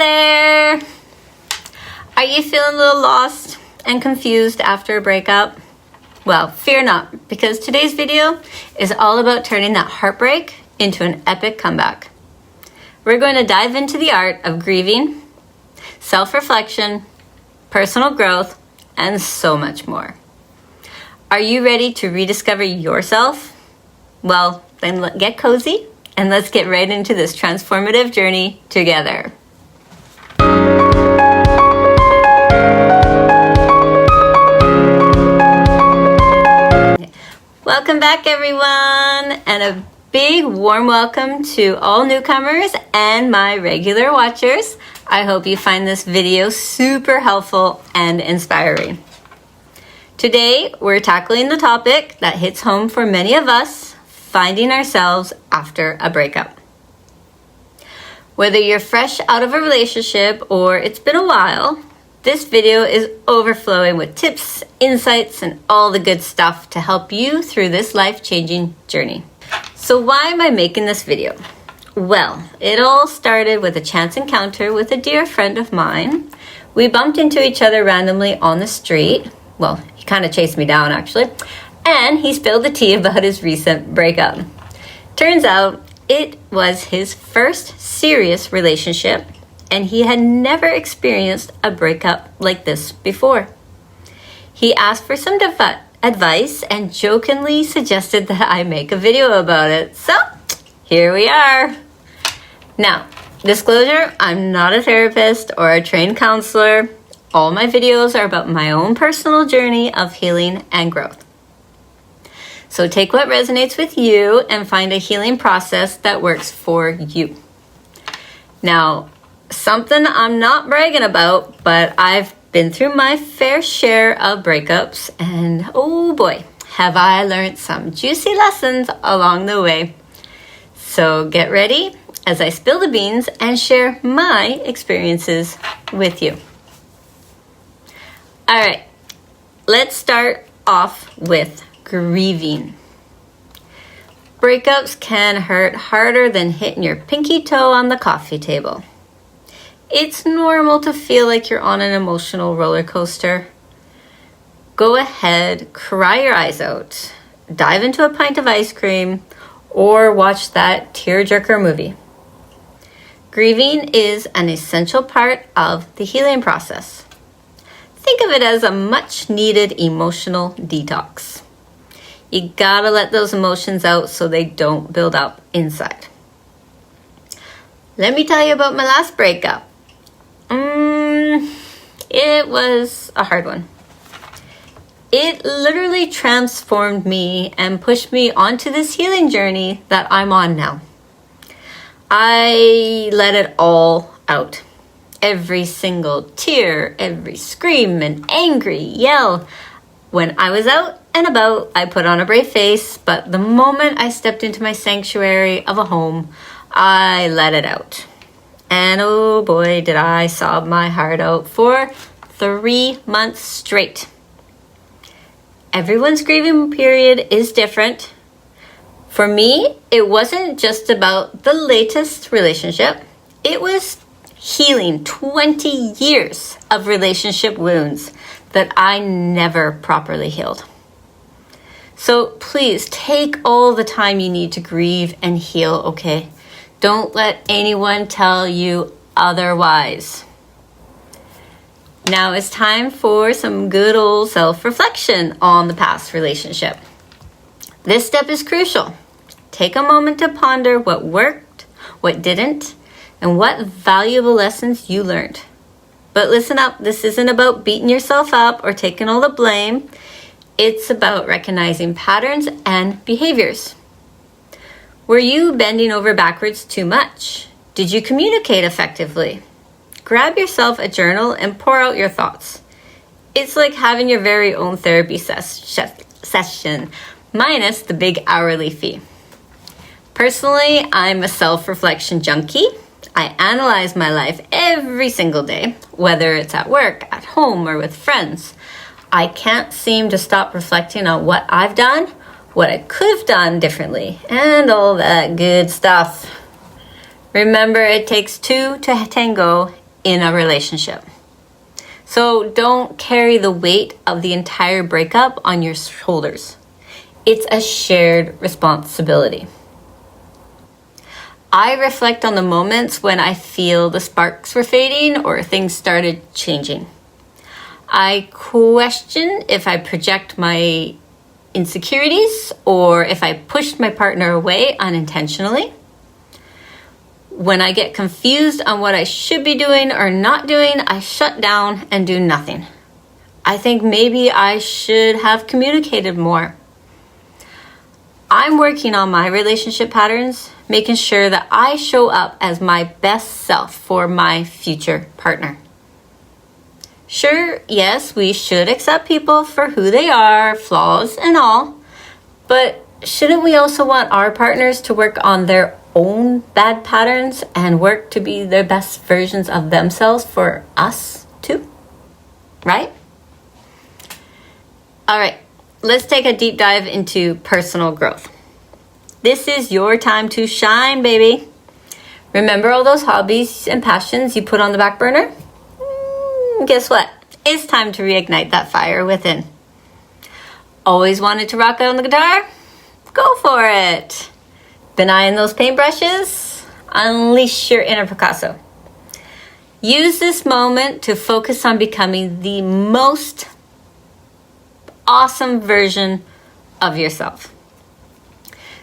there! Are you feeling a little lost and confused after a breakup? Well, fear not, because today's video is all about turning that heartbreak into an epic comeback. We're going to dive into the art of grieving, self-reflection, personal growth, and so much more. Are you ready to rediscover yourself? Well, then get cozy and let's get right into this transformative journey together. Welcome back, everyone, and a big warm welcome to all newcomers and my regular watchers. I hope you find this video super helpful and inspiring. Today, we're tackling the topic that hits home for many of us, finding ourselves after a breakup. Whether you're fresh out of a relationship or it's been a while, this video is overflowing with tips, insights, and all the good stuff to help you through this life-changing journey. So why am I making this video? Well, it all started with a chance encounter with a dear friend of mine. We bumped into each other randomly on the street. Well, he kind of chased me down, actually. And he spilled the tea about his recent breakup. Turns out it was his first serious relationship, and he had never experienced a breakup like this before. He asked for some advice and jokingly suggested that I make a video about it. So, here we are. Now, disclosure, I'm not a therapist or a trained counselor. All my videos are about my own personal journey of healing and growth. So take what resonates with you and find a healing process that works for you. Now, something I'm not bragging about, but I've been through my fair share of breakups, and oh boy, have I learned some juicy lessons along the way. So get ready as I spill the beans and share my experiences with you. All right, let's start off with grieving. Breakups can hurt harder than hitting your pinky toe on the coffee table. It's normal to feel like you're on an emotional roller coaster. Go ahead, cry your eyes out, dive into a pint of ice cream, or watch that tearjerker movie. Grieving is an essential part of the healing process. Think of it as a much-needed emotional detox. You gotta let those emotions out so they don't build up inside. Let me tell you about my last breakup. It was a hard one. It literally transformed me and pushed me onto this healing journey that I'm on now. I let it all out. Every single tear, every scream and angry yell. When I was out and about, I put on a brave face, but the moment I stepped into my sanctuary of a home, I let it out. And oh boy, did I sob my heart out for 3 months straight. Everyone's grieving period is different. For me, it wasn't just about the latest relationship. It was healing 20 years of relationship wounds that I never properly healed. So please take all the time you need to grieve and heal, okay? Don't let anyone tell you otherwise. Now it's time for some good old self-reflection on the past relationship. This step is crucial. Take a moment to ponder what worked, what didn't, and what valuable lessons you learned. But listen up, this isn't about beating yourself up or taking all the blame. It's about recognizing patterns and behaviors. Were you bending over backwards too much? Did you communicate effectively? Grab yourself a journal and pour out your thoughts. It's like having your very own therapy session, minus the big hourly fee. Personally, I'm a self-reflection junkie. I analyze my life every single day, whether it's at work, at home, or with friends. I can't seem to stop reflecting on what I've done, what I could have done differently, and all that good stuff. Remember, it takes two to tango, in a relationship. So don't carry the weight of the entire breakup on your shoulders. It's a shared responsibility. I reflect on the moments when I feel the sparks were fading or things started changing. I question if I project my insecurities or if I pushed my partner away unintentionally. When I get confused on what I should be doing or not doing, I shut down and do nothing. I think maybe I should have communicated more. I'm working on my relationship patterns, making sure that I show up as my best self for my future partner. Sure, yes, we should accept people for who they are, flaws and all, but shouldn't we also want our partners to work on their own bad patterns and work to be their best versions of themselves for us too? Right? All right, let's take a deep dive into personal growth. This is your time to shine, baby. Remember all those hobbies and passions you put on the back burner? Guess what? It's time to reignite that fire within. Always wanted to rock out on the guitar? Go for it. Been eyeing those paintbrushes? Unleash your inner Picasso. Use this moment to focus on becoming the most awesome version of yourself.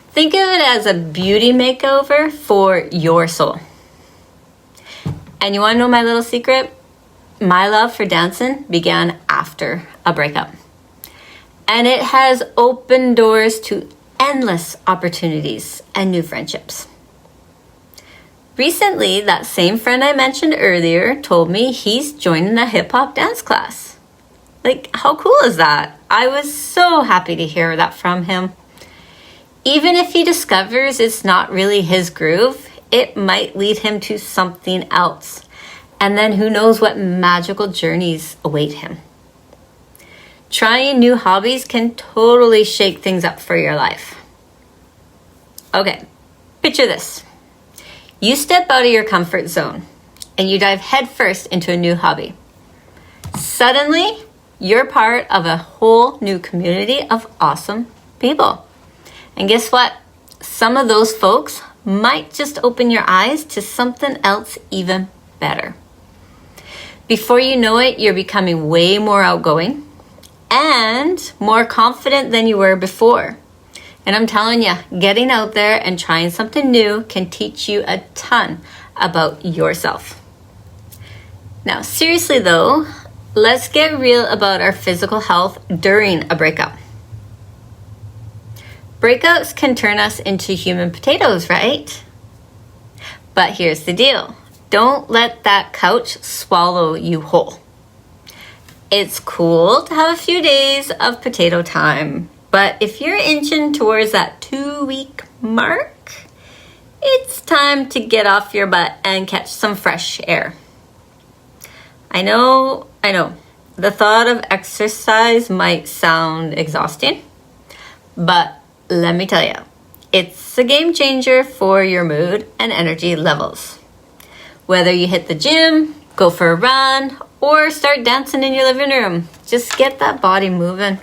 Think of it as a beauty makeover for your soul. And you want to know my little secret? My love for dancing began after a breakup. And it has opened doors to endless opportunities and new friendships. Recently, that same friend I mentioned earlier told me he's joining a hip-hop dance class. Like, how cool is that? I was so happy to hear that from him. Even if he discovers it's not really his groove, it might lead him to something else. And then who knows what magical journeys await him. Trying new hobbies can totally shake things up for your life. Okay, picture this. You step out of your comfort zone and you dive headfirst into a new hobby. Suddenly, you're part of a whole new community of awesome people. And guess what? Some of those folks might just open your eyes to something else even better. Before you know it, you're becoming way more outgoing and more confident than you were before. And I'm telling you, getting out there and trying something new can teach you a ton about yourself. Now, seriously though, let's get real about our physical health during a breakup. Breakups can turn us into human potatoes, right? But here's the deal. Don't let that couch swallow you whole. It's cool to have a few days of potato time, but if you're inching towards that 2-week mark, it's time to get off your butt and catch some fresh air. I know, the thought of exercise might sound exhausting, but let me tell you, it's a game changer for your mood and energy levels. Whether you hit the gym, go for a run, or start dancing in your living room, just get that body moving.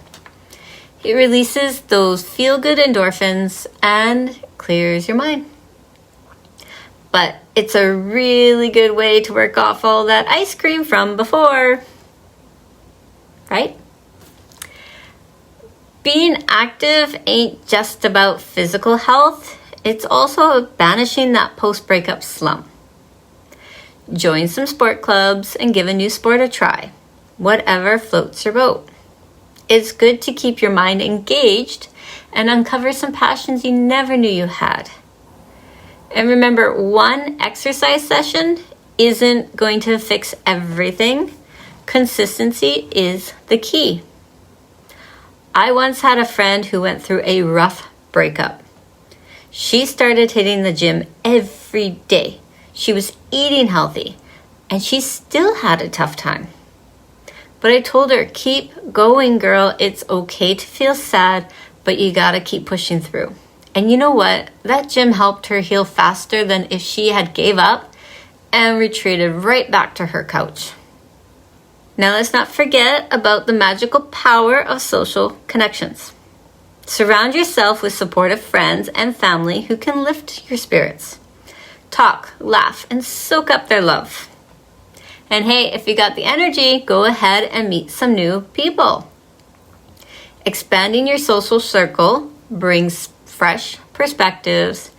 It releases those feel-good endorphins and clears your mind. But it's a really good way to work off all that ice cream from before, right? Being active ain't just about physical health, it's also banishing that post-breakup slump. Join some sport clubs and give a new sport a try. Whatever floats your boat. It's good to keep your mind engaged and uncover some passions you never knew you had. And remember, one exercise session isn't going to fix everything. Consistency is the key. I once had a friend who went through a rough breakup. She started hitting the gym every day. She was eating healthy, and she still had a tough time. But I told her, keep going, girl. It's okay to feel sad, but you gotta keep pushing through. And you know what? That gym helped her heal faster than if she had gave up and retreated right back to her couch. Now let's not forget about the magical power of social connections. Surround yourself with supportive friends and family who can lift your spirits. Talk, laugh, and soak up their love. And hey, if you got the energy, go ahead and meet some new people. Expanding your social circle brings fresh perspectives,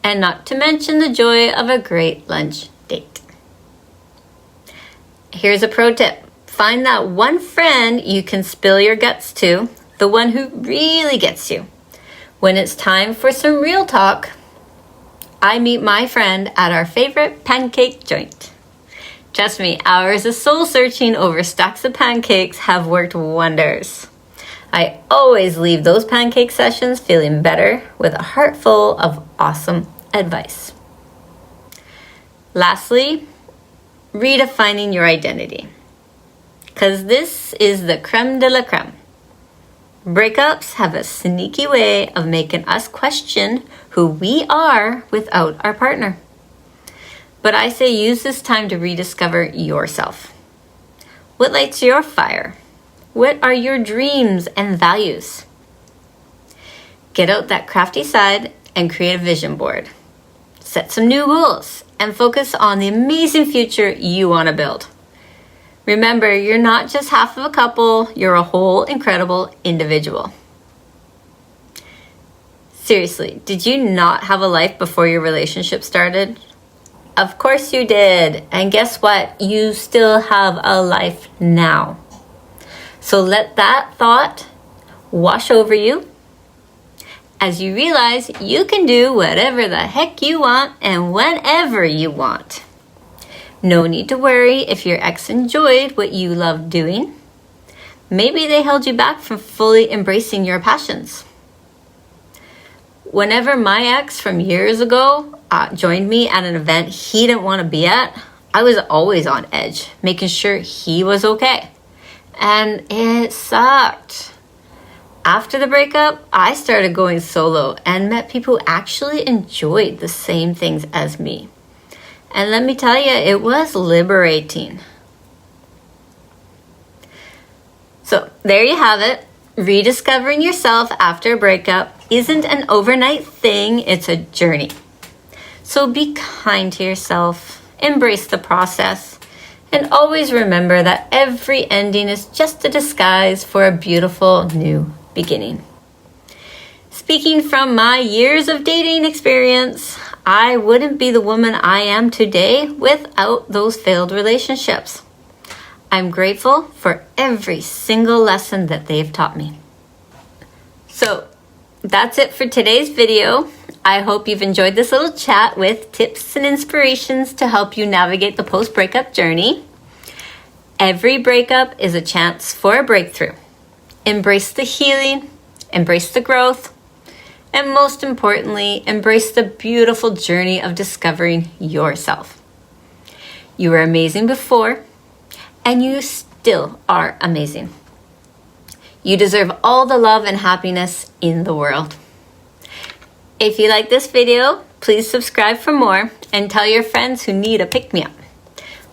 and not to mention the joy of a great lunch date. Here's a pro tip. Find that one friend you can spill your guts to, the one who really gets you. When it's time for some real talk, I meet my friend at our favorite pancake joint. Trust me, hours of soul searching over stacks of pancakes have worked wonders. I always leave those pancake sessions feeling better with a heart full of awesome advice. Lastly, redefining your identity. Because this is the creme de la creme. Breakups have a sneaky way of making us question who we are without our partner. But I say use this time to rediscover yourself. What lights your fire? What are your dreams and values? Get out that crafty side and create a vision board. Set some new goals and focus on the amazing future you want to build. Remember, you're not just half of a couple, you're a whole incredible individual. Seriously, did you not have a life before your relationship started? Of course you did. And guess what? You still have a life now. So let that thought wash over you as you realize you can do whatever the heck you want and whenever you want. No need to worry if your ex enjoyed what you loved doing. Maybe they held you back from fully embracing your passions. Whenever my ex from years ago joined me at an event he didn't want to be at, I was always on edge, making sure he was okay. And it sucked. After the breakup, I started going solo and met people who actually enjoyed the same things as me. And let me tell you, it was liberating. So there you have it. Rediscovering yourself after a breakup isn't an overnight thing, it's a journey. So be kind to yourself, embrace the process, and always remember that every ending is just a disguise for a beautiful new beginning. Speaking from my years of dating experience, I wouldn't be the woman I am today without those failed relationships. I'm grateful for every single lesson that they've taught me. So that's it for today's video. I hope you've enjoyed this little chat with tips and inspirations to help you navigate the post-breakup journey. Every breakup is a chance for a breakthrough. Embrace the healing, embrace the growth, and most importantly, embrace the beautiful journey of discovering yourself. You were amazing before, and you still are amazing. You deserve all the love and happiness in the world. If you like this video, please subscribe for more and tell your friends who need a pick-me-up.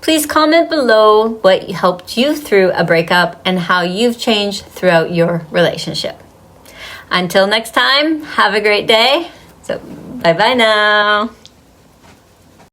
Please comment below what helped you through a breakup and how you've changed throughout your relationship. Until next time, have a great day. So, bye-bye now.